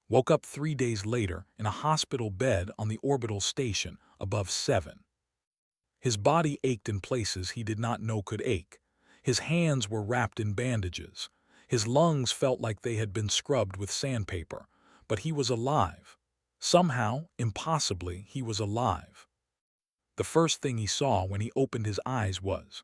Woke up 3 days later in a hospital bed on the orbital station above 7. His body ached in places he did not know could ache. His hands were wrapped in bandages. His lungs felt like they had been scrubbed with sandpaper. But he was alive. Somehow, impossibly, he was alive. The first thing he saw when he opened his eyes was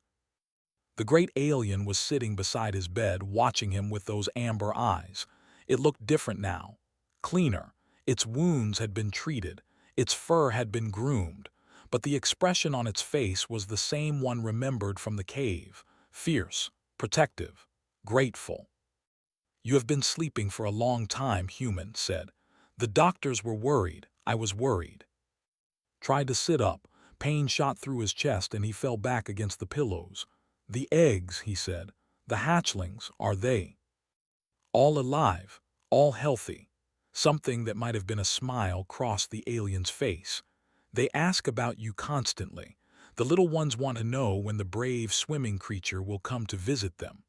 the great alien was sitting beside his bed, watching him with those amber eyes. It looked different now, cleaner. Its wounds had been treated, its fur had been groomed, but the expression on its face was the same one remembered from the cave, fierce, protective, grateful. "You have been sleeping for a long time," human said. "The doctors were worried. I was worried." Tried to sit up. Pain shot through his chest and he fell back against the pillows. "The eggs," he said. "The hatchlings, are they all alive, all healthy?" Something that might have been a smile crossed the alien's face. "They ask about you constantly. The little ones want to know when the brave swimming creature will come to visit them."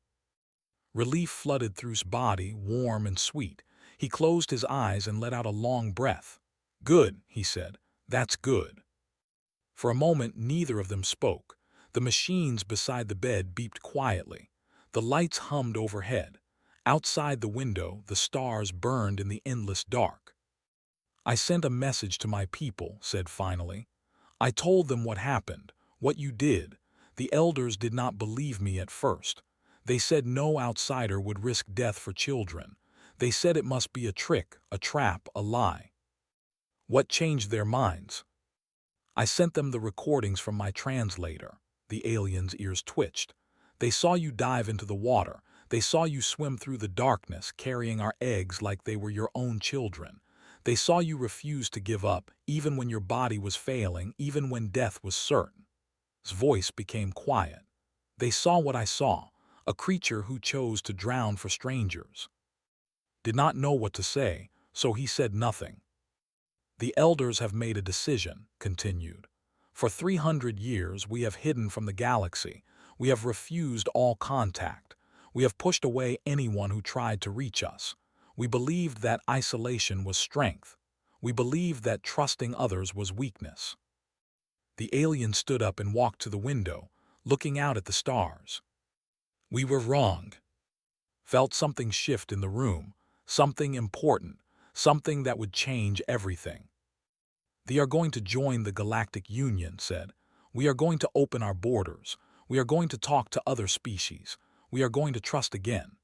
Relief flooded through his body, warm and sweet. He closed his eyes and let out a long breath. "Good," he said. "That's good." For a moment, neither of them spoke. The machines beside the bed beeped quietly. The lights hummed overhead. Outside the window, the stars burned in the endless dark. "I sent a message to my people," said finally. "I told them what happened, what you did. The elders did not believe me at first. They said no outsider would risk death for children. They said it must be a trick, a trap, a lie." "What changed their minds?" "I sent them the recordings from my translator." The alien's ears twitched. "They saw you dive into the water. They saw you swim through the darkness, carrying our eggs like they were your own children. They saw you refuse to give up, even when your body was failing, even when death was certain." His voice became quiet. "They saw what I saw, a creature who chose to drown for strangers." Did not know what to say, so he said nothing. "The elders have made a decision," continued. "For 300 years we have hidden from the galaxy. We have refused all contact. We have pushed away anyone who tried to reach us. We believed that isolation was strength. We believed that trusting others was weakness." The alien stood up and walked to the window, looking out at the stars. "We were wrong." Felt something shift in the room, something important, something that would change everything. "They are going to join the Galactic Union," said. "We are going to open our borders. We are going to talk to other species. We are going to trust again."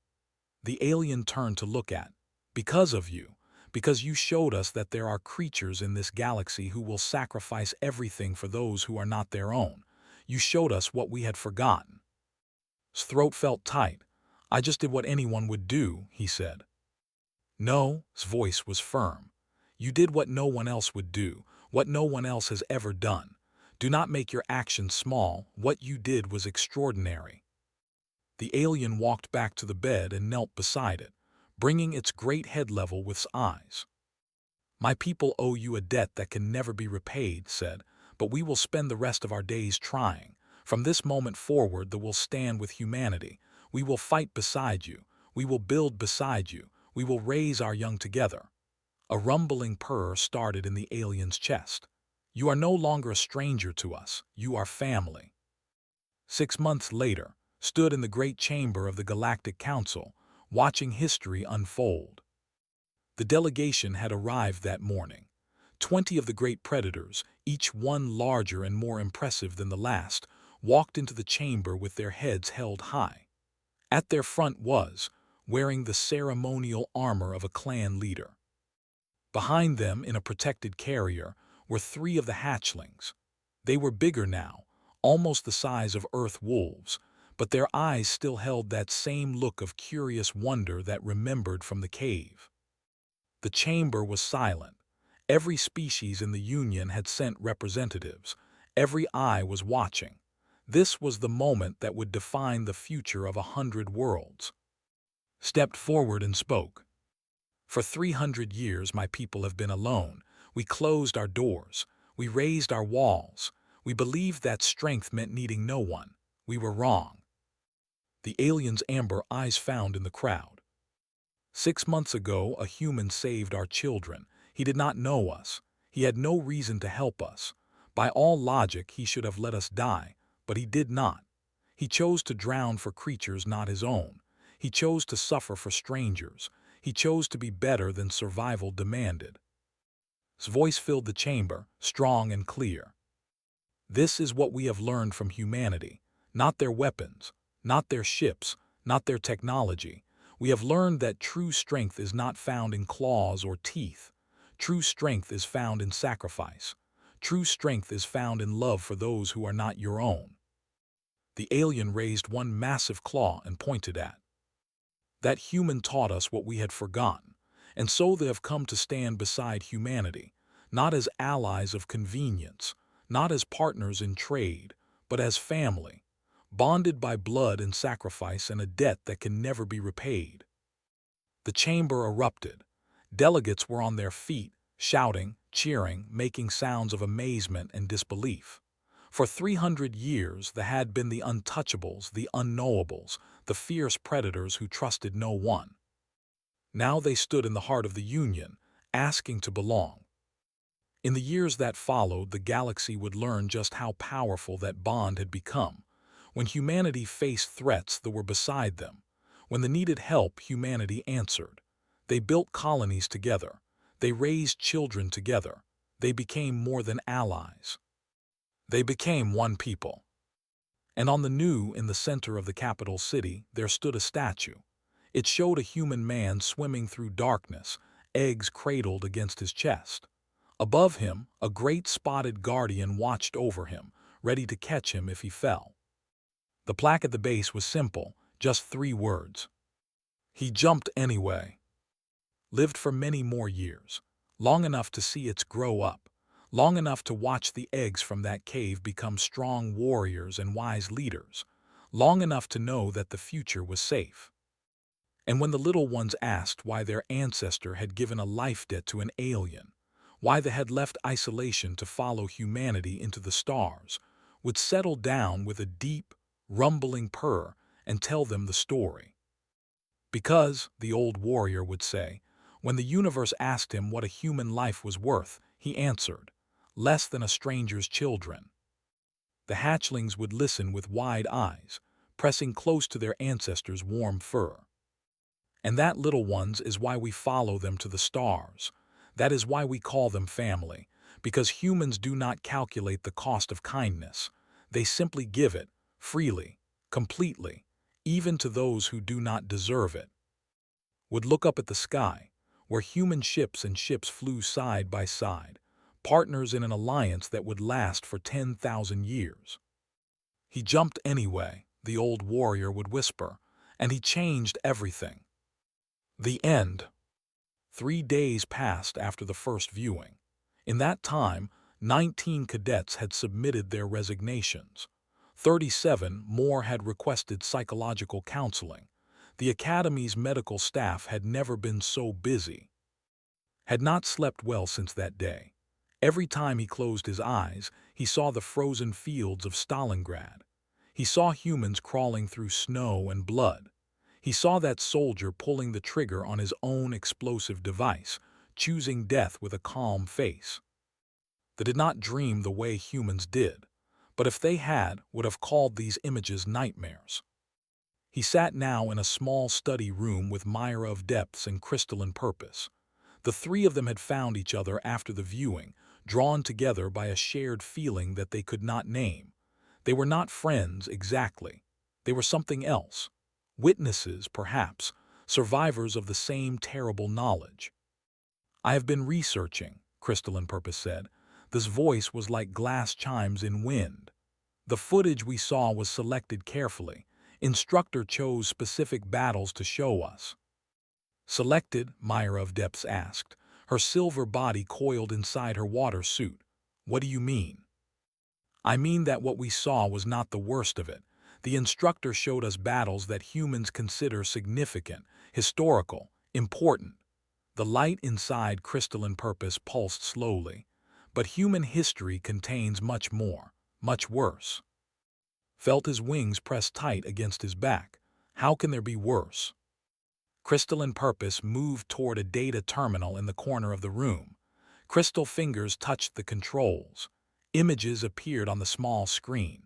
The alien turned to look at. "Because of you. Because you showed us that there are creatures in this galaxy who will sacrifice everything for those who are not their own. You showed us what we had forgotten." His throat felt tight. "I just did what anyone would do," he said. "No," his voice was firm. "You did what no one else would do, what no one else has ever done. Do not make your actions small. What you did was extraordinary." The alien walked back to the bed and knelt beside it, bringing its great head level with its eyes. "My people owe you a debt that can never be repaid," said, "but we will spend the rest of our days trying. From this moment forward, that will stand with humanity. We will fight beside you. We will build beside you. We will raise our young together." A rumbling purr started in the alien's chest. "You are no longer a stranger to us. You are family." 6 months later, stood in the great chamber of the Galactic Council, watching history unfold. The delegation had arrived that morning. 20 of the great predators, each one larger and more impressive than the last, walked into the chamber with their heads held high. At their front was, wearing the ceremonial armor of a clan leader. Behind them, in a protected carrier, were 3 of the hatchlings. They were bigger now, almost the size of Earth wolves, but their eyes still held that same look of curious wonder that remembered from the cave. The chamber was silent. Every species in the Union had sent representatives. Every eye was watching. This was the moment that would define the future of 100 worlds. Stepped forward and spoke. "For 300 years my people have been alone. We closed our doors. We raised our walls. We believed that strength meant needing no one. We were wrong." The alien's amber eyes found in the crowd. 6 months ago, a human saved our children. He did not know us. He had no reason to help us. By all logic, he should have let us die, but he did not. He chose to drown for creatures not his own. He chose to suffer for strangers. He chose to be better than survival demanded. His voice filled the chamber, strong and clear. This is what we have learned from humanity. Not their weapons, not their ships, not their technology. We have learned that true strength is not found in claws or teeth. True strength is found in sacrifice. True strength is found in love for those who are not your own. The alien raised one massive claw and pointed at. That human taught us what we had forgotten, and so they have come to stand beside humanity, not as allies of convenience, not as partners in trade, but as family, bonded by blood and sacrifice and a debt that can never be repaid. The chamber erupted. Delegates were on their feet, shouting, cheering, making sounds of amazement and disbelief. For 300 years, there had been the untouchables, the unknowables, the fierce predators who trusted no one. Now they stood in the heart of the Union, asking to belong. In the years that followed, the galaxy would learn just how powerful that bond had become. When humanity faced threats that were beside them, when they needed help, humanity answered. They built colonies together. They raised children together. They became more than allies. They became one people. And on the new, in the center of the capital city, there stood a statue. It showed a human man swimming through darkness, eggs cradled against his chest. Above him, a great spotted guardian watched over him, ready to catch him if he fell. The plaque at the base was simple, just 3 words. He jumped anyway. Lived for many more years, long enough to see it grow up, long enough to watch the eggs from that cave become strong warriors and wise leaders, long enough to know that the future was safe. And when the little ones asked why their ancestor had given a life debt to an alien, why they had left isolation to follow humanity into the stars, would settle down with a deep, rumbling purr and tell them the story. Because, the old warrior would say, when the universe asked him what a human life was worth, he answered, less than a stranger's children. The hatchlings would listen with wide eyes, pressing close to their ancestors' warm fur. And that, little ones, is why we follow them to the stars. That is why we call them family, because humans do not calculate the cost of kindness. They simply give it, freely, completely, even to those who do not deserve it. Would look up at the sky, where human ships and ships flew side by side, partners in an alliance that would last for 10,000 years. He jumped anyway, the old warrior would whisper, and he changed everything. The end. 3 days passed after the first viewing. In that time, 19 cadets had submitted their resignations. 37 more had requested psychological counseling. The Academy's medical staff had never been so busy. Had not slept well since that day. Every time he closed his eyes, he saw the frozen fields of Stalingrad. He saw humans crawling through snow and blood. He saw that soldier pulling the trigger on his own explosive device, choosing death with a calm face. They did not dream the way humans did, but if they had, would have called these images nightmares. He sat now in a small study room with Myra of depths and crystalline purpose. The 3 of them had found each other after the viewing, drawn together by a shared feeling that they could not name. They were not friends exactly. They were something else. Witnesses, perhaps, survivors of the same terrible knowledge. I have been researching, Crystalline Purpose said. This voice was like glass chimes in wind. The footage we saw was selected carefully. Instructor chose specific battles to show us. Selected? Myra of Depths asked, her silver body coiled inside her water suit. What do you mean? I mean that what we saw was not the worst of it. The instructor showed us battles that humans consider significant, historical, important. The light inside Crystalline Purpose pulsed slowly. But human history contains much more, much worse. Felt his wings press tight against his back. How can there be worse? Crystal and Purpose moved toward a data terminal in the corner of the room. Crystal fingers touched the controls. Images appeared on the small screen.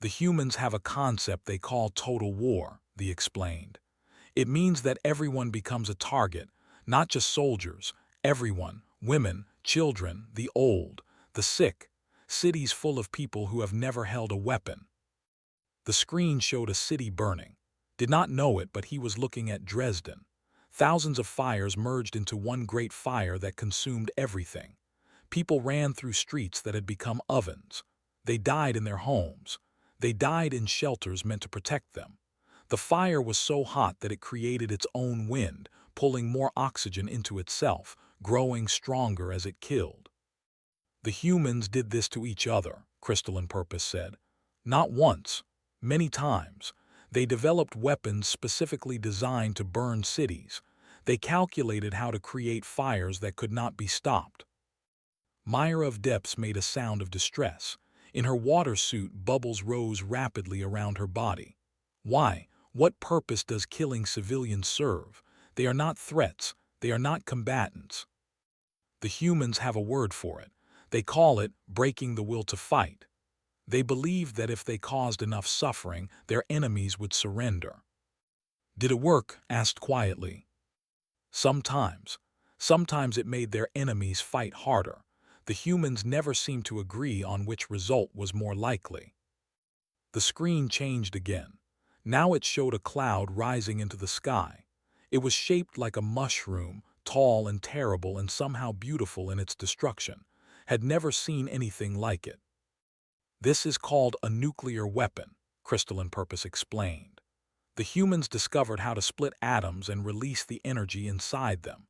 The humans have a concept they call total war, they explained. It means that everyone becomes a target, not just soldiers, everyone, women, children, the old, the sick, cities full of people who have never held a weapon. The screen showed a city burning. Did not know it, but he was looking at Dresden. Thousands of fires merged into one great fire that consumed everything. People ran through streets that had become ovens. They died in their homes. They died in shelters meant to protect them. The fire was so hot that it created its own wind, pulling more oxygen into itself, growing stronger as it killed. The humans did this to each other, Crystal and Purpose said. Not once, many times. They developed weapons specifically designed to burn cities. They calculated how to create fires that could not be stopped. Myra of Depths made a sound of distress. In her water suit, bubbles rose rapidly around her body. Why? What purpose does killing civilians serve? They are not threats. They are not combatants. The humans have a word for it. They call it breaking the will to fight. They believed that if they caused enough suffering, their enemies would surrender. Did it work? Asked quietly. Sometimes. Sometimes it made their enemies fight harder. The humans never seemed to agree on which result was more likely. The screen changed again. Now it showed a cloud rising into the sky. It was shaped like a mushroom, tall and terrible and somehow beautiful in its destruction. Had never seen anything like it. This is called a nuclear weapon, Crystal and Purpose explained. The humans discovered how to split atoms and release the energy inside them.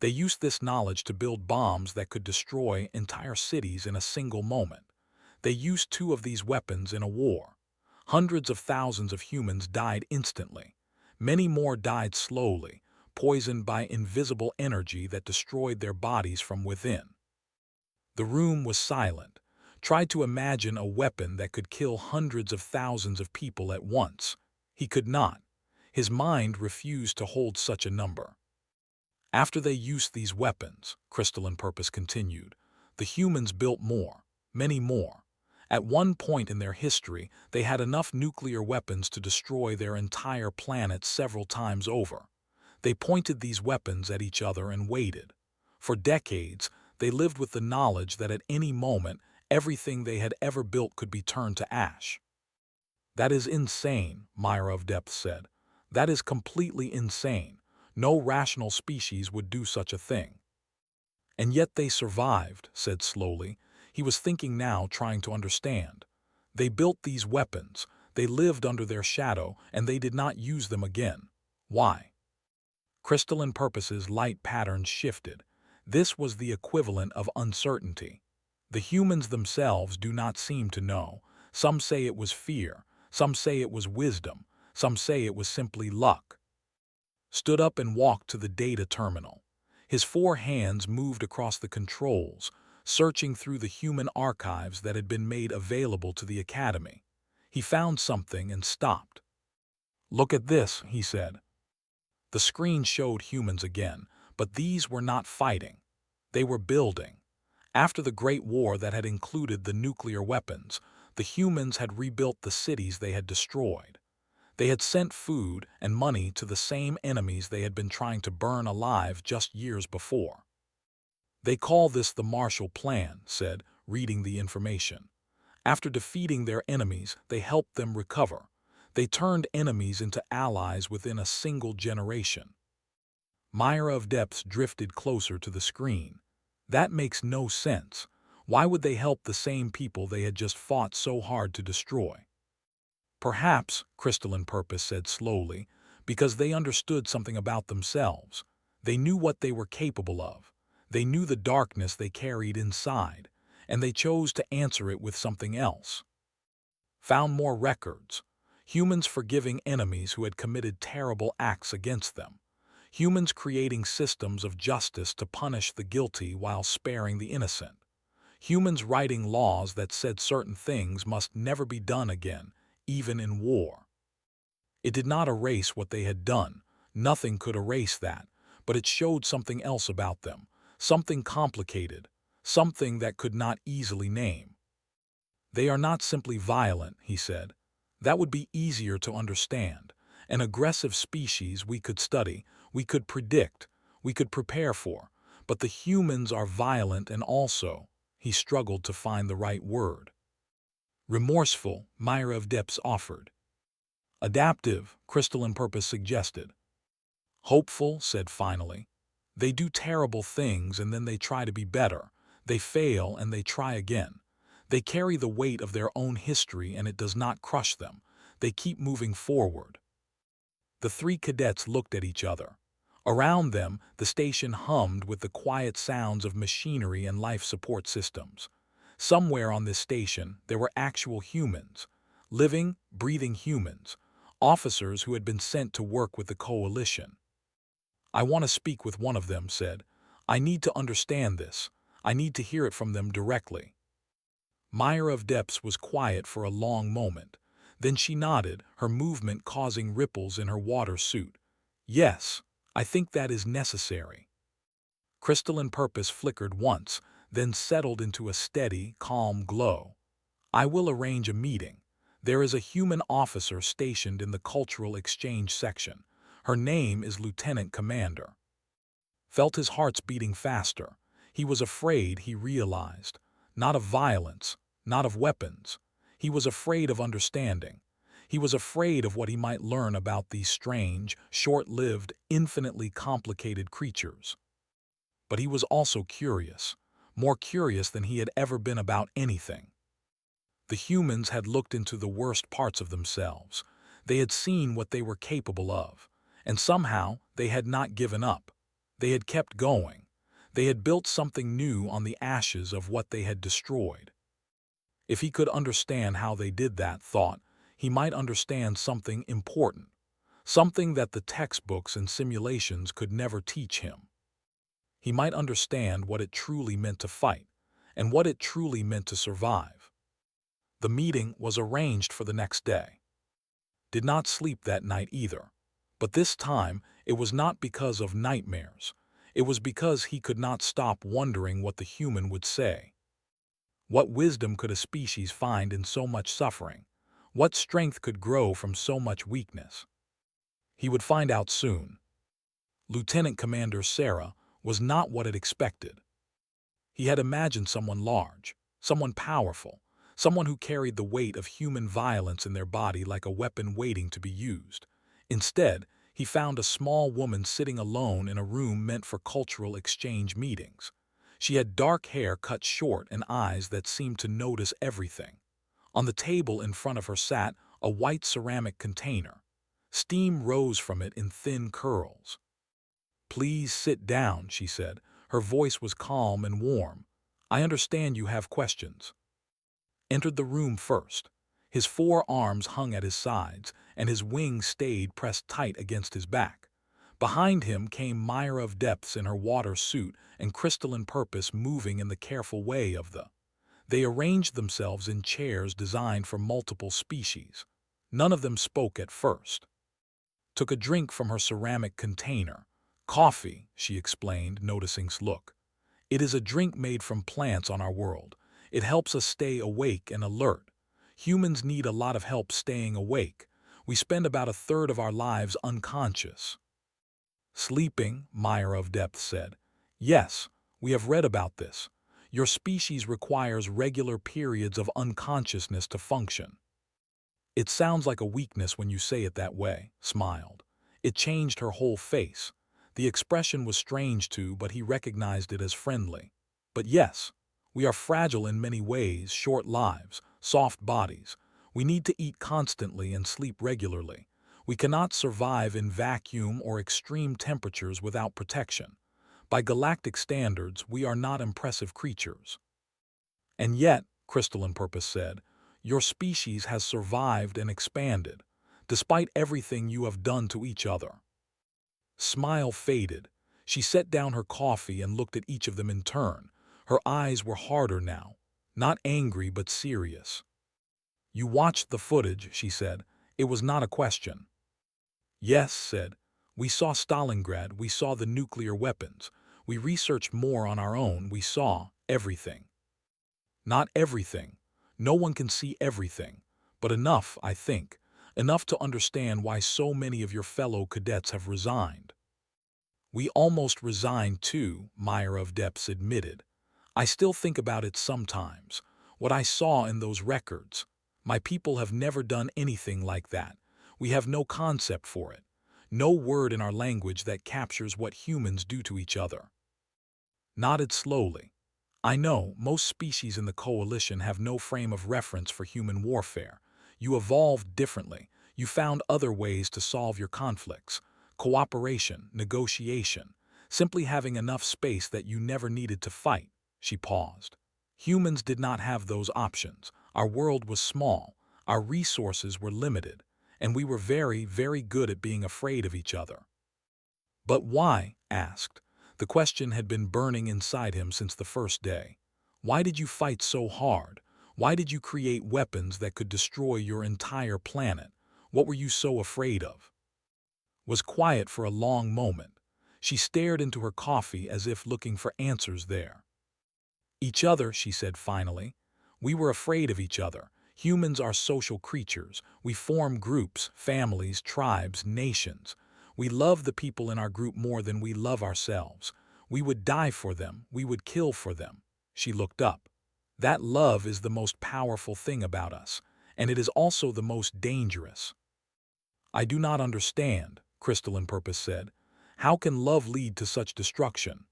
They used this knowledge to build bombs that could destroy entire cities in a single moment. They used 2 of these weapons in a war. Hundreds of thousands of humans died instantly. Many more died slowly, poisoned by invisible energy that destroyed their bodies from within. The room was silent. Tried to imagine a weapon that could kill hundreds of thousands of people at once. He could not. His mind refused to hold such a number. After they used these weapons, Crystal and Purpose continued, the humans built more, many more. At one point in their history, they had enough nuclear weapons to destroy their entire planet several times over. They pointed these weapons at each other and waited. For decades, they lived with the knowledge that at any moment, everything they had ever built could be turned to ash. That is insane, Myra of Depth said. That is completely insane. No rational species would do such a thing. And yet they survived, said slowly. He was thinking now, trying to understand. They built these weapons, they lived under their shadow, and they did not use them again. Why? Crystal and Purpose's light patterns shifted. This was the equivalent of uncertainty. The humans themselves do not seem to know. Some say it was fear, some say it was wisdom, some say it was simply luck. Stood up and walked to the data terminal. His 4 hands moved across the controls, searching through the human archives that had been made available to the Academy. He found something and stopped. Look at this, he said. The screen showed humans again, but these were not fighting. They were building. After the Great War that had included the nuclear weapons, the humans had rebuilt the cities they had destroyed. They had sent food and money to the same enemies they had been trying to burn alive just years before. They call this the Marshall Plan, said, reading the information. After defeating their enemies, they helped them recover. They turned enemies into allies within a single generation. Myra of Depths drifted closer to the screen. That makes no sense. Why would they help the same people they had just fought so hard to destroy? Perhaps, Crystal and Purpose said slowly, because they understood something about themselves. They knew what they were capable of. They knew the darkness they carried inside, and they chose to answer it with something else. Found more records. Humans forgiving enemies who had committed terrible acts against them. Humans creating systems of justice to punish the guilty while sparing the innocent. Humans writing laws that said certain things must never be done again, even in war. It did not erase what they had done, Nothing could erase that, but it showed something else about them, something complicated, something that could not easily name. They are not simply violent, he said. That would be easier to understand. An aggressive species we could study, we could predict, we could prepare for. But the humans are violent and also, he struggled to find the right word. Remorseful, Myra of Depths offered. Adaptive, Crystalline Purpose suggested. Hopeful, said finally. They do terrible things and then they try to be better. They fail and they try again. They carry the weight of their own history and it does not crush them. They keep moving forward. The three cadets looked at each other. Around them, the station hummed with the quiet sounds of machinery and life support systems. Somewhere on this station, there were actual humans. Living, breathing humans. Officers who had been sent to work with the coalition. I want to speak with one of them, said. I need to understand this. I need to hear it from them directly. Myra of Depths was quiet for a long moment. Then she nodded, her movement causing ripples in her water suit. Yes, I think that is necessary. Crystalline Purpose flickered once, then settled into a steady, calm glow. I will arrange a meeting. There is a human officer stationed in the cultural exchange section. Her name is Lieutenant Commander. Felt his heart's beating faster. He was afraid, he realized. Not of violence, not of weapons. He was afraid of understanding. He was afraid of what he might learn about these strange, short-lived, infinitely complicated creatures. But he was also curious, more curious than he had ever been about anything. The humans had looked into the worst parts of themselves. They had seen what they were capable of. And somehow, they had not given up. They had kept going. They had built something new on the ashes of what they had destroyed. If he could understand how they did that, thought, he might understand something important, something that the textbooks and simulations could never teach him. He might understand what it truly meant to fight, and what it truly meant to survive. The meeting was arranged for the next day. Did not sleep that night either. But this time, it was not because of nightmares. It was because he could not stop wondering what the human would say. What wisdom could a species find in so much suffering? What strength could grow from so much weakness? He would find out soon. Lieutenant Commander Sarah was not what it expected. He had imagined someone large, someone powerful, someone who carried the weight of human violence in their body like a weapon waiting to be used. Instead, he found a small woman sitting alone in a room meant for cultural exchange meetings. She had dark hair cut short and eyes that seemed to notice everything. On the table in front of her sat a white ceramic container. Steam rose from it in thin curls. "Please sit down," she said. Her voice was calm and warm. "I understand you have questions." Entered the room first. His 4 arms hung at his sides, and his wings stayed pressed tight against his back. Behind him came Myra of Depths in her water suit and Crystalline Purpose moving in the careful way of the. They arranged themselves in chairs designed for multiple species. None of them spoke at first. Took a drink from her ceramic container. "Coffee," she explained, noticing his look. "It is a drink made from plants on our world. It helps us stay awake and alert. Humans need a lot of help staying awake. We spend about 1/3 of our lives unconscious." "Sleeping," Myra of Depth said. "Yes, we have read about this. Your species requires regular periods of unconsciousness to function." "It sounds like a weakness when you say it that way," smiled. It changed her whole face. The expression was strange too, but he recognized it as friendly. "But yes, we are fragile in many ways, short lives, soft bodies. We need to eat constantly and sleep regularly. We cannot survive in vacuum or extreme temperatures without protection. By galactic standards, we are not impressive creatures." "And yet," Crystalline Purpose said, "your species has survived and expanded, despite everything you have done to each other." Smile faded. She set down her coffee and looked at each of them in turn. Her eyes were harder now, not angry but serious. "You watched the footage," she said. "It was not a question." "Yes," said. We saw Stalingrad, we saw the nuclear weapons. We researched more on our own, we saw everything. Not everything. No one can see everything. But enough, I think. Enough to understand why so many of your fellow cadets have resigned. We almost resigned too, Meyer of Depths admitted. I still think about it sometimes. What I saw in those records. My people have never done anything like that. We have no concept for it. No word in our language that captures what humans do to each other. Nodded slowly. I know most species in the coalition have no frame of reference for human warfare. You evolved differently. You found other ways to solve your conflicts. Cooperation, negotiation, simply having enough space that you never needed to fight. She paused. Humans did not have those options. Our world was small. Our resources were limited. And we were very, very good at being afraid of each other. But why? Asked. The question had been burning inside him since the first day. Why did you fight so hard? Why did you create weapons that could destroy your entire planet? What were you so afraid of? Was quiet for a long moment. She stared into her coffee as if looking for answers there. Each other, she said finally. We were afraid of each other. Humans are social creatures. We form groups, families, tribes, nations. We love the people in our group more than we love ourselves. We would die for them. We would kill for them. She looked up. That love is the most powerful thing about us, and it is also the most dangerous. I do not understand, Crystalline Purpose said. How can love lead to such destruction?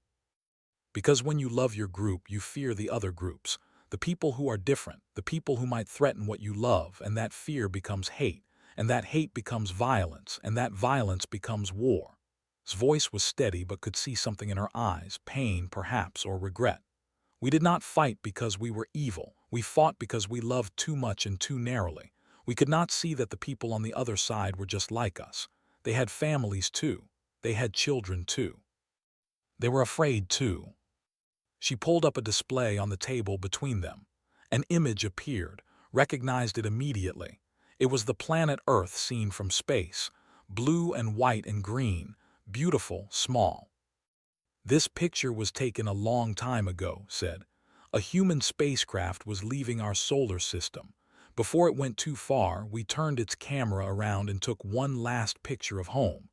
Because when you love your group, you fear the other groups, the people who are different, the people who might threaten what you love, and that fear becomes hate, and that hate becomes violence, and that violence becomes war. His voice was steady but could see something in her eyes, pain perhaps, or regret. We did not fight because we were evil. We fought because we loved too much and too narrowly. We could not see that the people on the other side were just like us. They had families too. They had children too. They were afraid too. She pulled up a display on the table between them. An image appeared, recognized it immediately. It was the planet Earth seen from space, blue and white and green, beautiful, small. This picture was taken a long time ago, said. A human spacecraft was leaving our solar system. Before it went too far, we turned its camera around and took one last picture of home.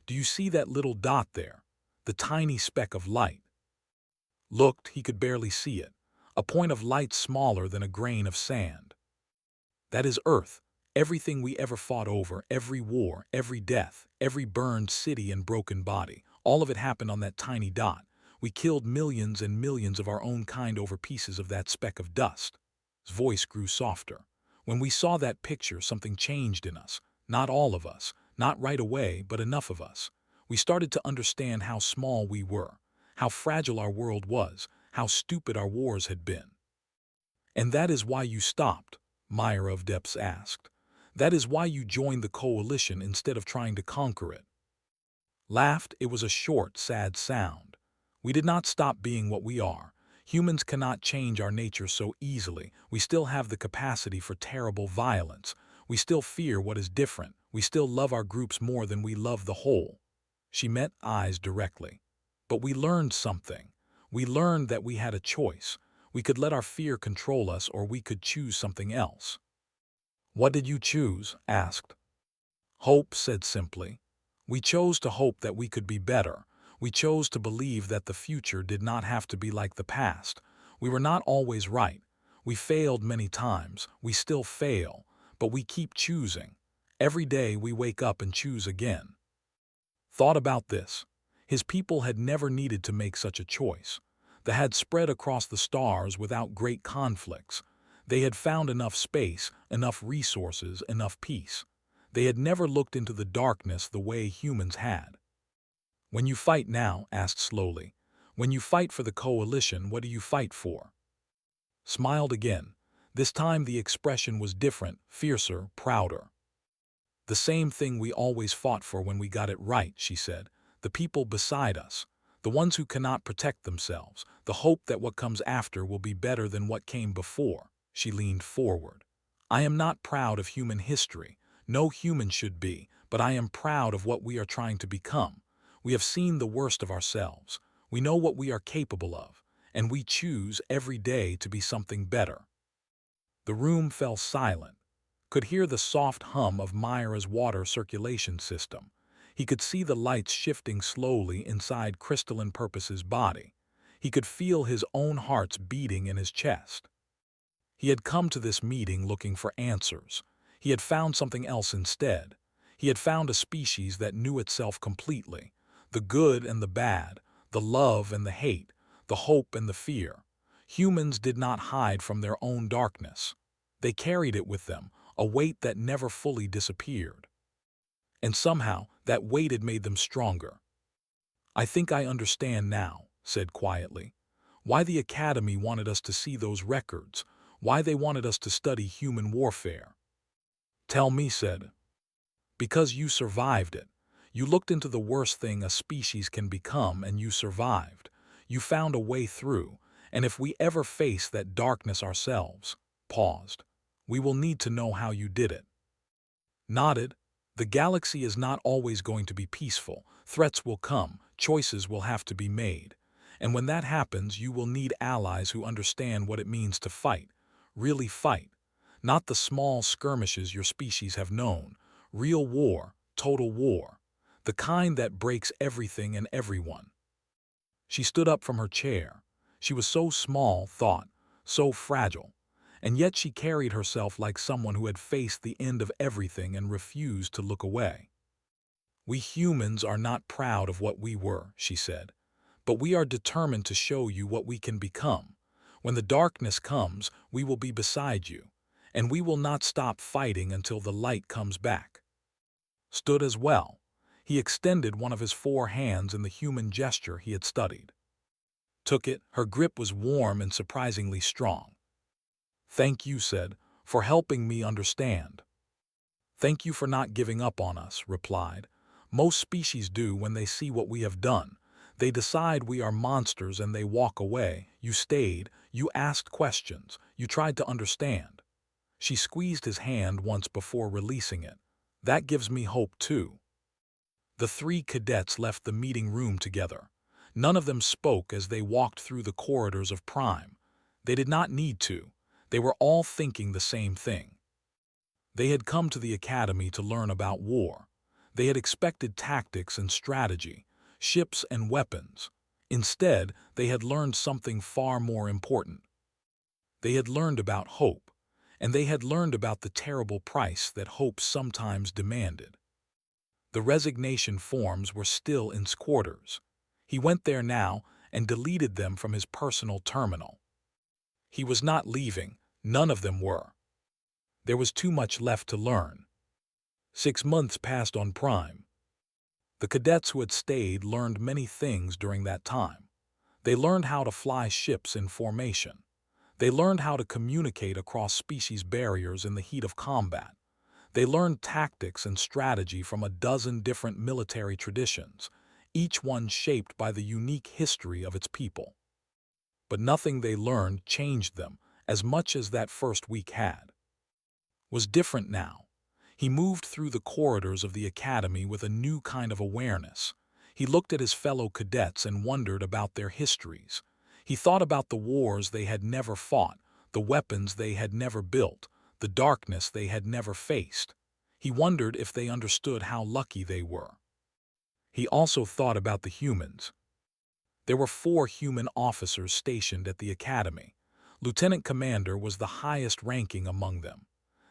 Do you see that little dot there? The tiny speck of light. Looked, he could barely see it. A point of light smaller than a grain of sand. That is Earth. Everything we ever fought over, every war, every death, every burned city and broken body, all of it happened on that tiny dot. We killed millions and millions of our own kind over pieces of that speck of dust. His voice grew softer. When we saw that picture, something changed in us. Not all of us, not right away, but enough of us. We started to understand how small we were, how fragile our world was, how stupid our wars had been. And that is why you stopped, Meyer of Depths asked. That is why you joined the coalition instead of trying to conquer it. Laughed, it was a short, sad sound. We did not stop being what we are. Humans cannot change our nature so easily. We still have the capacity for terrible violence. We still fear what is different. We still love our groups more than we love the whole. She met eyes directly. But we learned something. We learned that we had a choice. We could let our fear control us, or we could choose something else. What did you choose? Asked. Hope, said simply. We chose to hope that we could be better. We chose to believe that the future did not have to be like the past. We were not always right. We failed many times. We still fail. But we keep choosing. Every day we wake up and choose again. Thought about this. His people had never needed to make such a choice. They had spread across the stars without great conflicts. They had found enough space, enough resources, enough peace. They had never looked into the darkness the way humans had. When you fight now, asked slowly, when you fight for the coalition, what do you fight for? Smiled again. This time the expression was different, fiercer, prouder. The same thing we always fought for when we got it right, she said. The people beside us, the ones who cannot protect themselves, the hope that what comes after will be better than what came before. She leaned forward. I am not proud of human history. No human should be, but I am proud of what we are trying to become. We have seen the worst of ourselves. We know what we are capable of, and we choose every day to be something better." The room fell silent. Could hear the soft hum of Myra's water circulation system. He could see the lights shifting slowly inside Crystalline Purpose's body. He could feel his own heart's beating in his chest. He had come to this meeting looking for answers. He had found something else instead. He had found a species that knew itself completely. The good and the bad, the love and the hate, the hope and the fear. Humans did not hide from their own darkness. They carried it with them, a weight that never fully disappeared. And somehow, that weight had made them stronger. "I think I understand now," said quietly, "why the Academy wanted us to see those records, why they wanted us to study human warfare." "Tell me," said. "Because you survived it. You looked into the worst thing a species can become and you survived. You found a way through, and if we ever face that darkness ourselves," paused, "we will need to know how you did it." Nodded. "The galaxy is not always going to be peaceful. Threats will come, choices will have to be made. And when that happens, you will need allies who understand what it means to fight. Really fight. Not the small skirmishes your species have known. Real war, total war. The kind that breaks everything and everyone." She stood up from her chair. She was so small, thought, so fragile. And yet she carried herself like someone who had faced the end of everything and refused to look away. "We humans are not proud of what we were," she said, "but we are determined to show you what we can become. When the darkness comes, we will be beside you, and we will not stop fighting until the light comes back." Stood as well. He extended one of his 4 hands in the human gesture he had studied. Took it. Her grip was warm and surprisingly strong. "Thank you," said, "for helping me understand." "Thank you for not giving up on us," replied. "Most species do when they see what we have done. They decide we are monsters and they walk away. You stayed, you asked questions, you tried to understand." She squeezed his hand once before releasing it. "That gives me hope too." The 3 cadets left the meeting room together. None of them spoke as they walked through the corridors of Prime. They did not need to. They were all thinking the same thing. They had come to the Academy to learn about war. They had expected tactics and strategy, ships and weapons. Instead, they had learned something far more important. They had learned about hope, and they had learned about the terrible price that hope sometimes demanded. The resignation forms were still in quarters. He went there now and deleted them from his personal terminal. He was not leaving. None of them were. There was too much left to learn. 6 months passed on Prime. The cadets who had stayed learned many things during that time. They learned how to fly ships in formation. They learned how to communicate across species barriers in the heat of combat. They learned tactics and strategy from a dozen different military traditions, each one shaped by the unique history of its people. But nothing they learned changed them as much as that first week had. Was different now. He moved through the corridors of the Academy with a new kind of awareness. He looked at his fellow cadets and wondered about their histories. He thought about the wars they had never fought, the weapons they had never built, the darkness they had never faced. He wondered if they understood how lucky they were. He also thought about the humans. There were 4 human officers stationed at the Academy. Lieutenant Commander was the highest ranking among them.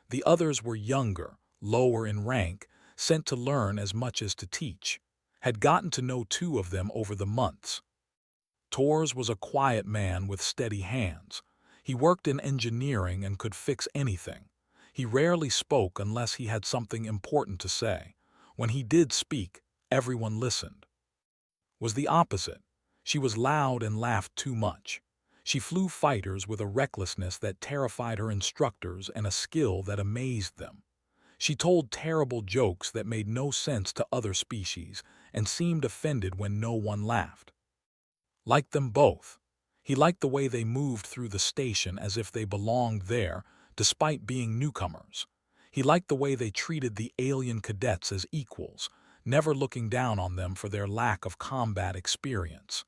The others were younger, lower in rank, sent to learn as much as to teach. Had gotten to know 2 of them over the months. Torres was a quiet man with steady hands. He worked in engineering and could fix anything. He rarely spoke unless he had something important to say. When he did speak, everyone listened. Was the opposite. She was loud and laughed too much. She flew fighters with a recklessness that terrified her instructors and a skill that amazed them. She told terrible jokes that made no sense to other species and seemed offended when no one laughed. Liked them both. He liked the way they moved through the station as if they belonged there, despite being newcomers. He liked the way they treated the alien cadets as equals, never looking down on them for their lack of combat experience.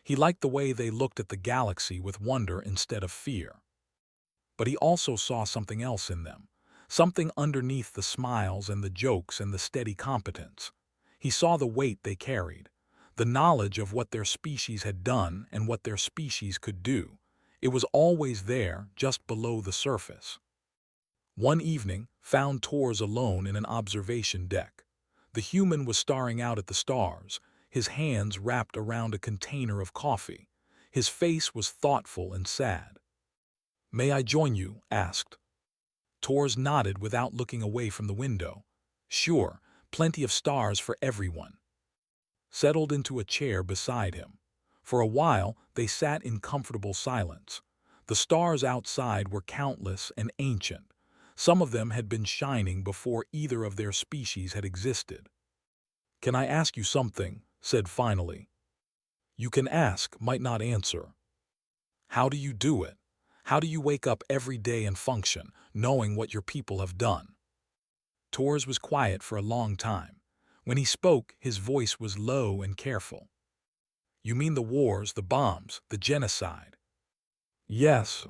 He liked the way they looked at the galaxy with wonder instead of fear. But he also saw something else in them, something underneath the smiles and the jokes and the steady competence. He saw the weight they carried, the knowledge of what their species had done and what their species could do. It was always there, just below the surface. One evening, found Tors alone in an observation deck. The human was staring out at the stars, his hands wrapped around a container of coffee. His face was thoughtful and sad. "May I join you?" asked. Tors nodded without looking away from the window. "Sure, plenty of stars for everyone." Settled into a chair beside him. For a while, they sat in comfortable silence. The stars outside were countless and ancient. Some of them had been shining before either of their species had existed. "Can I ask you something?" said finally. "You can ask, might not answer. How do you do it? How do you wake up every day and function, knowing what your people have done?" Tors was quiet for a long time. When he spoke, his voice was low and careful. "You mean the wars, the bombs, the genocide?" "Yes."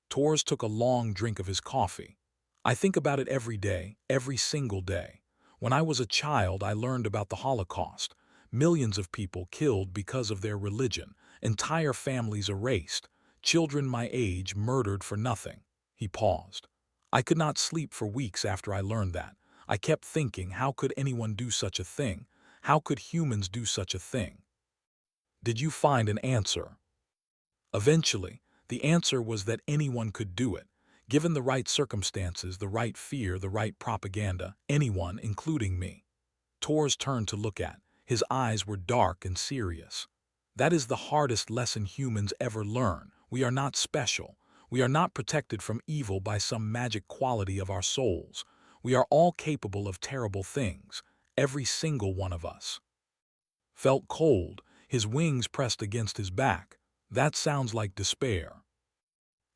Tors took a long drink of his coffee. "I think about it every day, every single day. When I was a child, I learned about the Holocaust. Millions of people killed because of their religion, entire families erased, children my age murdered for nothing." He paused. "I could not sleep for weeks after I learned that. I kept thinking, how could anyone do such a thing? How could humans do such a thing?" "Did you find an answer?" "Eventually, the answer was that anyone could do it. Given the right circumstances, the right fear, the right propaganda, anyone, including me." Tors turned to look at. His eyes were dark and serious. "That is the hardest lesson humans ever learn. We are not special. We are not protected from evil by some magic quality of our souls. We are all capable of terrible things, every single one of us." Felt cold, his wings pressed against his back. "That sounds like despair."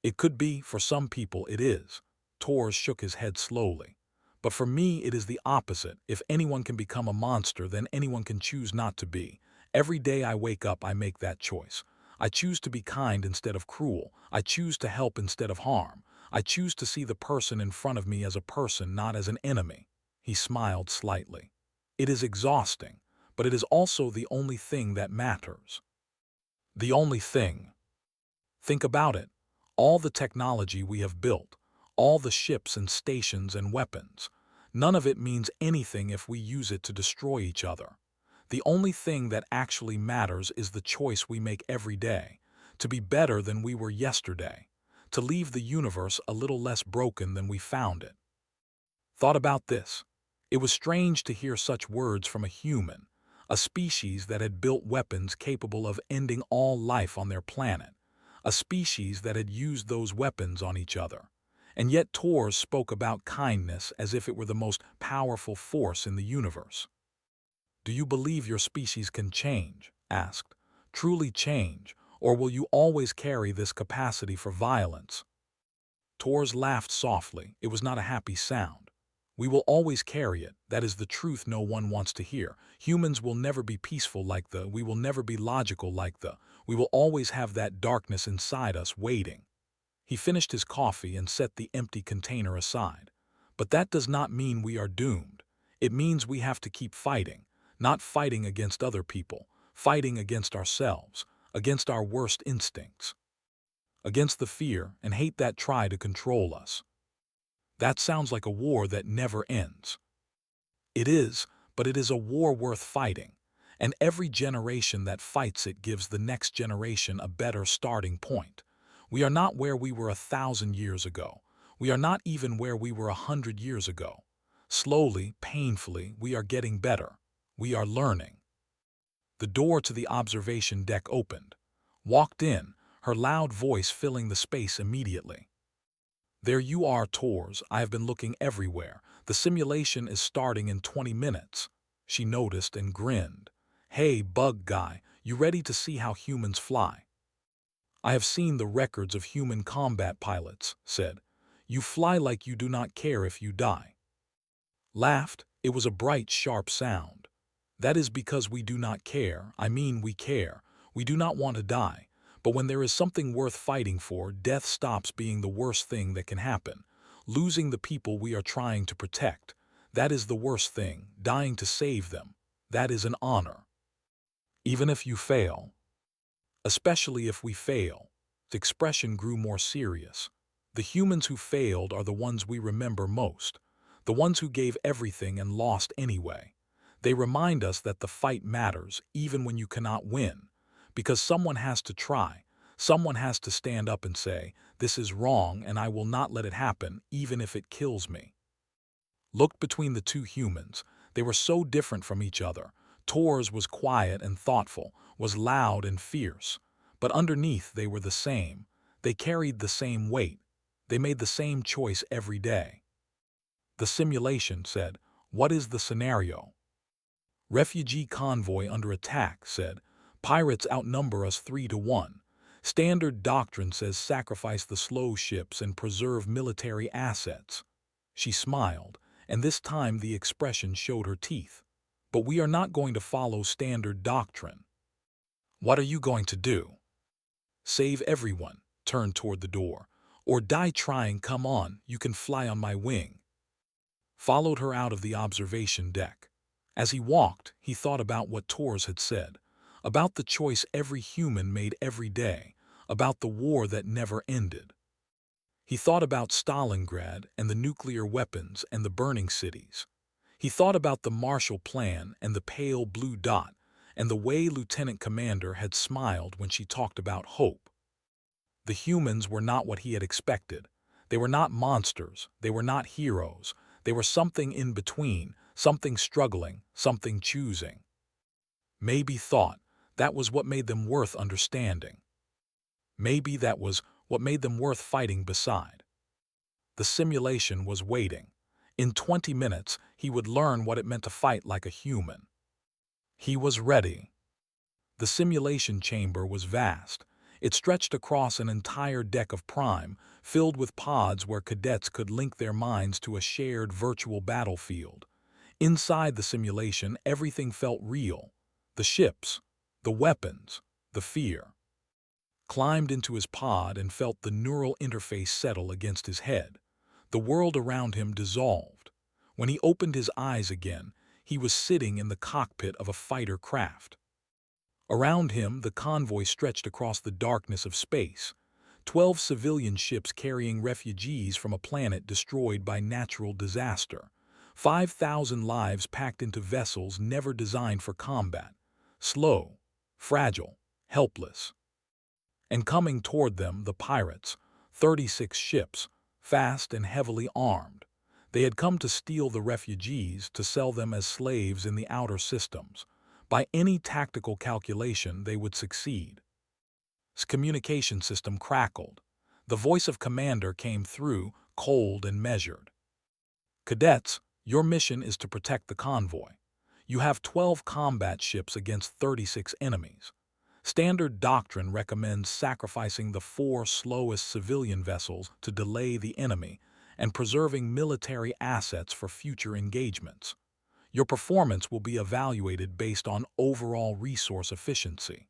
"It could be, for some people it is." Tors shook his head slowly. "But for me it is the opposite. If anyone can become a monster, then anyone can choose not to be. Every day I wake up I make that choice. I choose to be kind instead of cruel. I choose to help instead of harm. I choose to see the person in front of me as a person, not as an enemy." He smiled slightly. "It is exhausting, but it is also the only thing that matters." "The only thing." Think about it. All the technology we have built, all the ships and stations and weapons, none of it means anything if we use it to destroy each other. The only thing that actually matters is the choice we make every day, to be better than we were yesterday, to leave the universe a little less broken than we found it. Thought about this. It was strange to hear such words from a human, a species that had built weapons capable of ending all life on their planet, a species that had used those weapons on each other. And yet Tors spoke about kindness as if it were the most powerful force in the universe. "Do you believe your species can change?" asked. "Truly change, or will you always carry this capacity for violence?" Tors laughed softly. It was not a happy sound. "We will always carry it. That is the truth no one wants to hear. Humans will never be peaceful like the, we will never be logical like the, we will always have that darkness inside us waiting." He finished his coffee and set the empty container aside. "But that does not mean we are doomed. It means we have to keep fighting, not fighting against other people, fighting against ourselves, against our worst instincts, against the fear and hate that try to control us." "That sounds like a war that never ends." "It is, but it is a war worth fighting, and every generation that fights it gives the next generation a better starting point. We are not where we were 1,000 years ago. We are not even where we were 100 years ago. Slowly, painfully, we are getting better. We are learning." The door to the observation deck opened. Walked in, her loud voice filling the space immediately. "There you are, Tors. I have been looking everywhere. The simulation is starting in 20 minutes. She noticed and grinned. "Hey, bug guy, you ready to see how humans fly?" "I have seen the records of human combat pilots," said. You fly like you do not care if you die. Laughed, it was a bright, sharp sound. That is because we do not care, I mean we care. We do not want to die. But when there is something worth fighting for, death stops being the worst thing that can happen. Losing the people we are trying to protect, that is the worst thing. Dying to save them, that is an honor. Even if you fail, especially if we fail, the expression grew more serious. The humans who failed are the ones we remember most, the ones who gave everything and lost anyway. They remind us that the fight matters even when you cannot win, because someone has to try, someone has to stand up and say, "This is wrong and I will not let it happen even if it kills me." Looked between the two humans. They were so different from each other. Tor's was quiet and thoughtful, was loud and fierce. But underneath they were the same. They carried the same weight. They made the same choice every day. The simulation said, "What is the scenario?" Refugee convoy under attack said, "Pirates outnumber us 3-1. Standard doctrine says sacrifice the slow ships and preserve military assets." She smiled, and this time the expression showed her teeth. "But we are not going to follow standard doctrine." "What are you going to do?" "Save everyone," turned toward the door. "Or die trying. Come on, you can fly on my wing." Followed her out of the observation deck. As he walked, he thought about what Tors had said, about the choice every human made every day, about the war that never ended. He thought about Stalingrad and the nuclear weapons and the burning cities. He thought about the Marshall Plan and the pale blue dot, and the way Lieutenant Commander had smiled when she talked about hope. The humans were not what he had expected. They were not monsters. They were not heroes. They were something in between, something struggling, something choosing. Maybe thought that was what made them worth understanding. Maybe that was what made them worth fighting beside. The simulation was waiting. In 20 minutes, he would learn what it meant to fight like a human. He was ready. The simulation chamber was vast. It stretched across an entire deck of Prime, filled with pods where cadets could link their minds to a shared virtual battlefield. Inside the simulation, everything felt real. The ships, the weapons, the fear. Climbed into his pod and felt the neural interface settle against his head. The world around him dissolved. When he opened his eyes again, he was sitting in the cockpit of a fighter craft. Around him, the convoy stretched across the darkness of space. 12 civilian ships carrying refugees from a planet destroyed by natural disaster. 5,000 lives packed into vessels never designed for combat. Slow, fragile, helpless. And coming toward them, the pirates, 36 ships, fast and heavily armed. They had come to steal the refugees, to sell them as slaves in the outer systems. By any tactical calculation, they would succeed. His communication system crackled. The voice of Commander came through, cold and measured. "Cadets, your mission is to protect the convoy. You have 12 combat ships against 36 enemies. Standard doctrine recommends sacrificing the 4 slowest civilian vessels to delay the enemy and preserving military assets for future engagements. Your performance will be evaluated based on overall resource efficiency."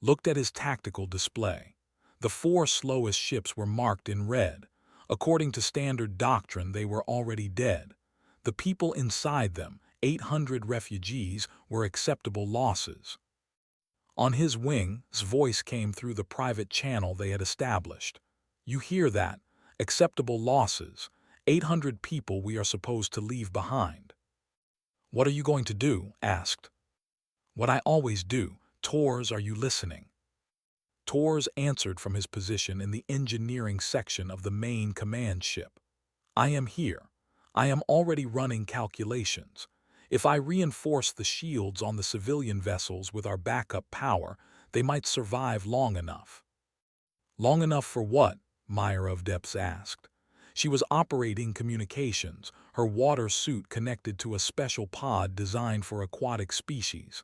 Looked at his tactical display. The 4 slowest ships were marked in red. According to standard doctrine, they were already dead. The people inside them, 800 refugees, were acceptable losses. On his wing, his voice came through the private channel they had established. "You hear that? Acceptable losses. 800 people we are supposed to leave behind." "What are you going to do?" asked. "What I always do. Tors, are you listening?" Tors answered from his position in the engineering section of the main command ship. "I am here. I am already running calculations. If I reinforce the shields on the civilian vessels with our backup power, they might survive long enough." "Long enough for what?" Myra of Depths asked. She was operating communications, her water suit connected to a special pod designed for aquatic species.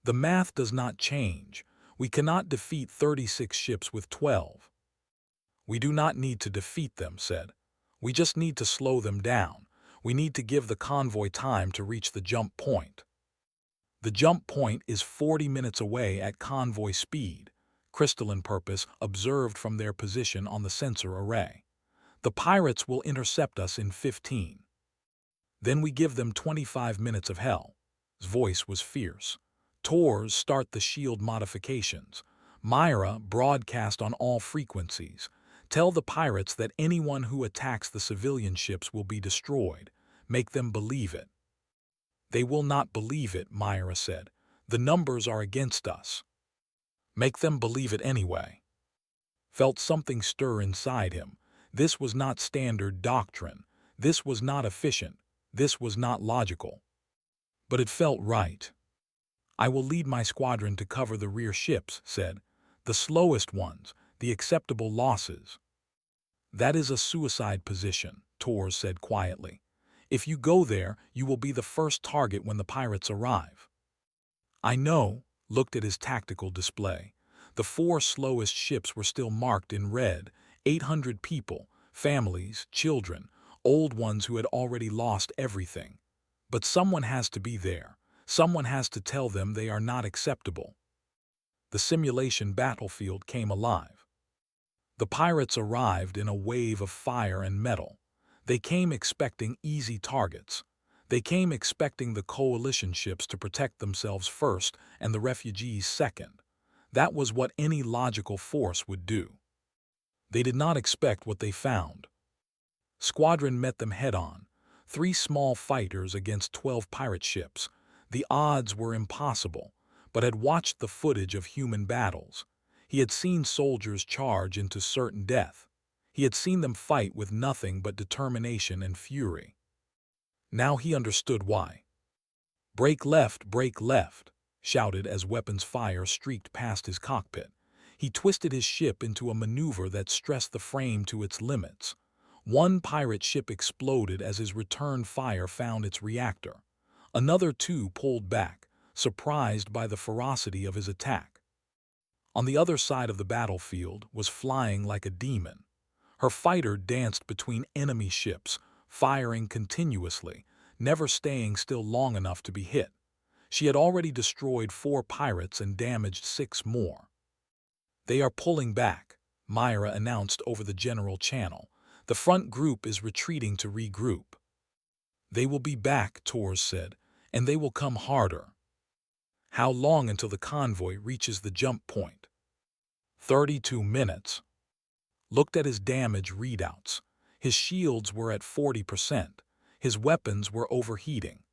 "The math does not change. We cannot defeat 36 ships with 12. "We do not need to defeat them," said. "We just need to slow them down. We need to give the convoy time to reach the jump point." The jump point is 40 minutes away at convoy speed, Crystalline Purpose observed from their position on the sensor array. "The pirates will intercept us in 15. Then we give them 25 minutes of hell." His voice was fierce. "Tors, start the shield modifications. Myra, broadcast on all frequencies. Tell the pirates that anyone who attacks the civilian ships will be destroyed. Make them believe it." "They will not believe it," Myra said. "The numbers are against us." "Make them believe it anyway." Felt something stir inside him. This was not standard doctrine. This was not efficient. This was not logical. But it felt right. "I will lead my squadron to cover the rear ships," said. "The slowest ones, the acceptable losses." "That is a suicide position," Tors said quietly. "If you go there, you will be the first target when the pirates arrive." "I know," looked at his tactical display. The 4 slowest ships were still marked in red, 800 people, families, children, old ones who had already lost everything. But someone has to be there. Someone has to tell them they are not acceptable. The simulation battlefield came alive. The pirates arrived in a wave of fire and metal. They came expecting easy targets. They came expecting the coalition ships to protect themselves first and the refugees second. That was what any logical force would do. They did not expect what they found. Squadron met them head-on. 3 small fighters against 12 pirate ships. The odds were impossible, but had watched the footage of human battles. He had seen soldiers charge into certain death. He had seen them fight with nothing but determination and fury. Now he understood why. Break left," shouted as weapons fire streaked past his cockpit. He twisted his ship into a maneuver that stressed the frame to its limits. One pirate ship exploded as his return fire found its reactor. Another 2 pulled back, surprised by the ferocity of his attack. On the other side of the battlefield was flying like a demon. Her fighter danced between enemy ships, firing continuously, never staying still long enough to be hit. She had already destroyed 4 pirates and damaged 6 more. "They are pulling back," Myra announced over the general channel. "The front group is retreating to regroup." "They will be back," Tors said, "and they will come harder." "How long until the convoy reaches the jump point?" 32 minutes. Looked at his damage readouts. His shields were at 40%. His weapons were overheating.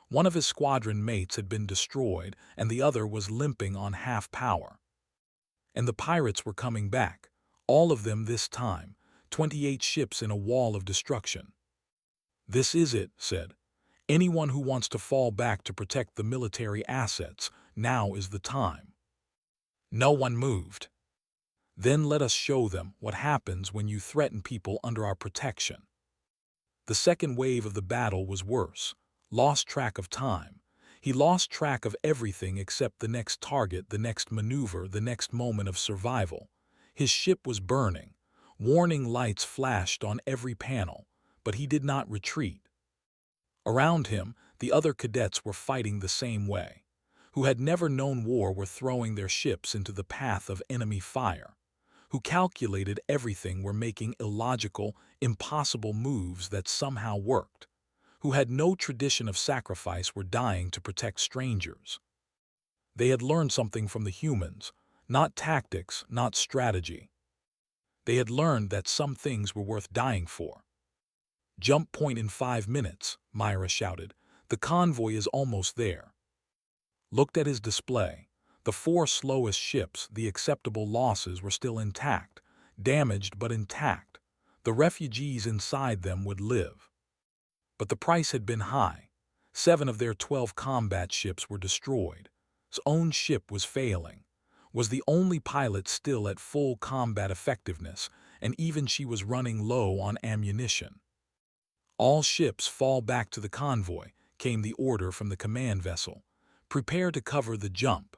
One of his squadron mates had been destroyed, and the other was limping on half power. And the pirates were coming back, all of them this time, 28 ships in a wall of destruction. "This is it," said. "Anyone who wants to fall back to protect the military assets, now is the time." No one moved. "Then let us show them what happens when you threaten people under our protection." The second wave of the battle was worse. Lost track of time. He lost track of everything except the next target, the next maneuver, the next moment of survival. His ship was burning. Warning lights flashed on every panel, but he did not retreat. Around him, the other cadets were fighting the same way. Who had never known war were throwing their ships into the path of enemy fire. Who calculated everything were making illogical, impossible moves that somehow worked. Who had no tradition of sacrifice were dying to protect strangers. They had learned something from the humans, not tactics, not strategy. They had learned that some things were worth dying for. "Jump point in 5 minutes, Myra shouted. "The convoy is almost there." Looked at his display. The 4 slowest ships, the acceptable losses, were still intact, damaged but intact. The refugees inside them would live. But the price had been high. 7 of their 12 combat ships were destroyed. His own ship was failing. Was the only pilot still at full combat effectiveness, and even she was running low on ammunition. "All ships fall back to the convoy," came the order from the command vessel. "Prepare to cover the jump."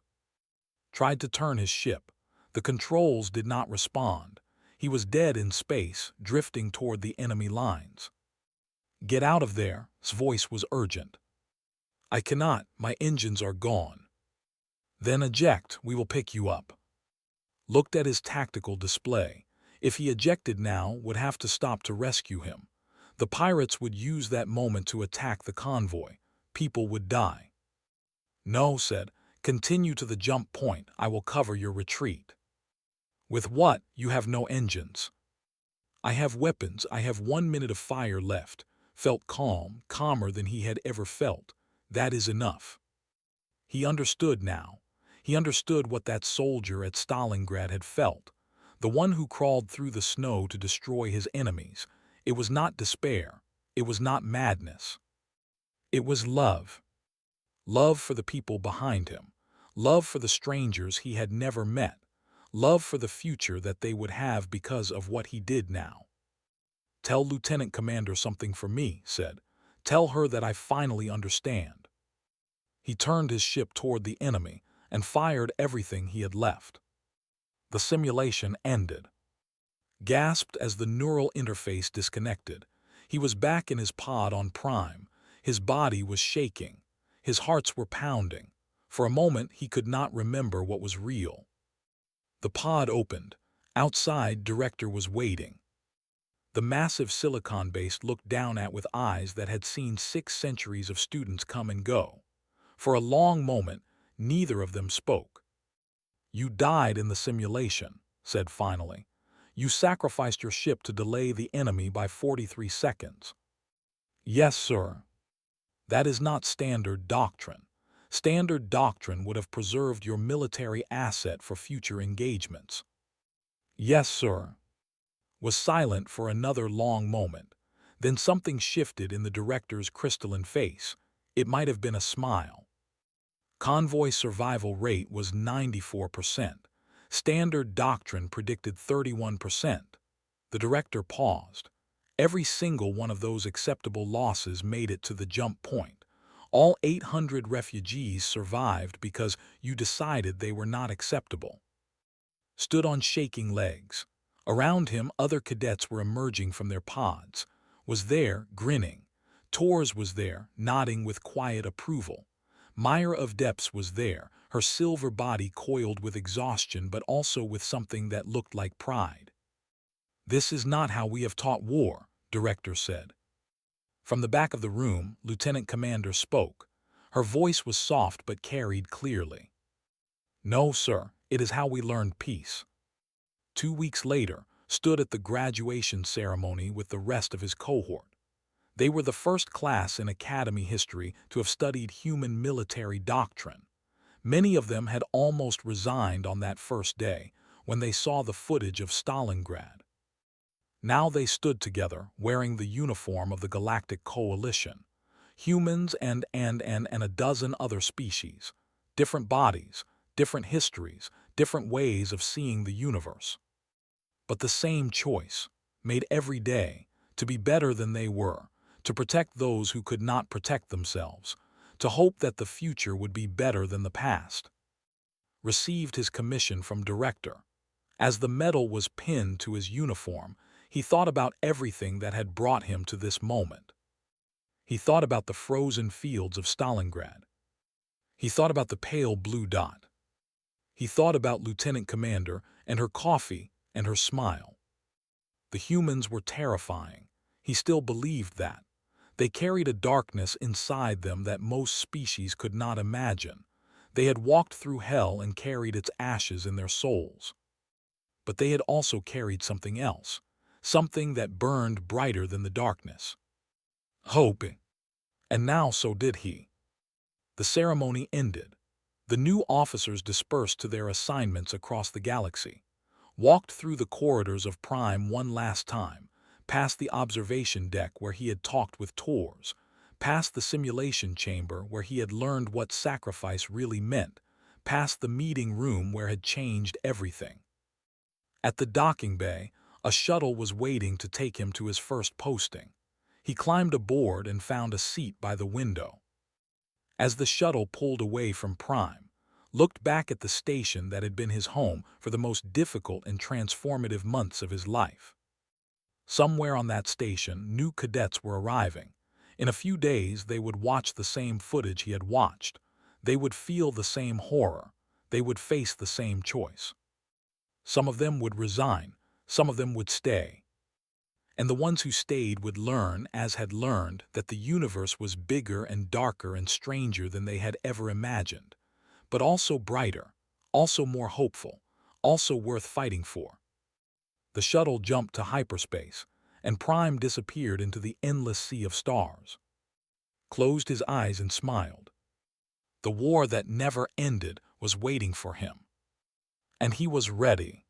Tried to turn his ship. The controls did not respond. He was dead in space, drifting toward the enemy lines. "Get out of there," his voice was urgent. "I cannot, my engines are gone." "Then eject, we will pick you up." Looked at his tactical display. If he ejected now, would have to stop to rescue him. The pirates would use that moment to attack the convoy. People would die. "No," said, "continue to the jump point, I will cover your retreat." "With what? You have no engines." "I have weapons, I have 1 minute of fire left." Felt calm, calmer than he had ever felt. That is enough. He understood now. He understood what that soldier at Stalingrad had felt. The one who crawled through the snow to destroy his enemies. It was not despair. It was not madness. It was love. Love for the people behind him. Love for the strangers he had never met. Love for the future that they would have because of what he did now. "Tell Lieutenant Commander something for me," said. "Tell her that I finally understand." He turned his ship toward the enemy and fired everything he had left. The simulation ended. Gasped as the neural interface disconnected. He was back in his pod on Prime. His body was shaking. His hearts were pounding. For a moment he could not remember what was real. The pod opened. Outside, Director was waiting. The massive silicon base looked down at with eyes that had seen 6 centuries of students come and go. For a long moment, neither of them spoke. "You died in the simulation," said finally. "You sacrificed your ship to delay the enemy by 43 seconds. "Yes, sir." "That is not standard doctrine. Standard doctrine would have preserved your military asset for future engagements." "Yes, sir." Was silent for another long moment. Then something shifted in the director's crystalline face. It might have been a smile. Convoy survival rate was 94%. Standard doctrine predicted 31%. The director paused. Every single one of those acceptable losses made it to the jump point. All 800 refugees survived because you decided they were not acceptable. Stood on shaking legs. Around him, other cadets were emerging from their pods. Was there, grinning. Tors was there, nodding with quiet approval. Myra of Depths was there, her silver body coiled with exhaustion but also with something that looked like pride. "This is not how we have taught war," Director said. From the back of the room, Lieutenant Commander spoke. Her voice was soft but carried clearly. "No, sir, it is how we learned peace." 2 weeks later, stood at the graduation ceremony with the rest of his cohort. They were the first class in Academy history to have studied human military doctrine. Many of them had almost resigned on that first day when they saw the footage of Stalingrad. Now they stood together, wearing the uniform of the Galactic Coalition. Humans and a dozen other species. Different bodies, different histories, different ways of seeing the universe. But the same choice, made every day, to be better than they were, to protect those who could not protect themselves, to hope that the future would be better than the past. Received his commission from Director. As the medal was pinned to his uniform, he thought about everything that had brought him to this moment. He thought about the frozen fields of Stalingrad. He thought about the pale blue dot. He thought about Lieutenant Commander and her coffee and her smile. The humans were terrifying. He still believed that. They carried a darkness inside them that most species could not imagine. They had walked through hell and carried its ashes in their souls. But they had also carried something else, something that burned brighter than the darkness. Hope. And now so did he. The ceremony ended. The new officers dispersed to their assignments across the galaxy. Walked through the corridors of Prime one last time, past the observation deck where he had talked with Tors, past the simulation chamber where he had learned what sacrifice really meant, past the meeting room where had changed everything. At the docking bay, a shuttle was waiting to take him to his first posting. He climbed aboard and found a seat by the window. As the shuttle pulled away from Prime, looked back at the station that had been his home for the most difficult and transformative months of his life. Somewhere on that station, new cadets were arriving. In a few days, they would watch the same footage he had watched. They would feel the same horror. They would face the same choice. Some of them would resign. Some of them would stay. And the ones who stayed would learn, as had learned, that the universe was bigger and darker and stranger than they had ever imagined, but also brighter, also more hopeful, also worth fighting for. The shuttle jumped to hyperspace, and Prime disappeared into the endless sea of stars. Closed his eyes and smiled. The war that never ended was waiting for him. And he was ready.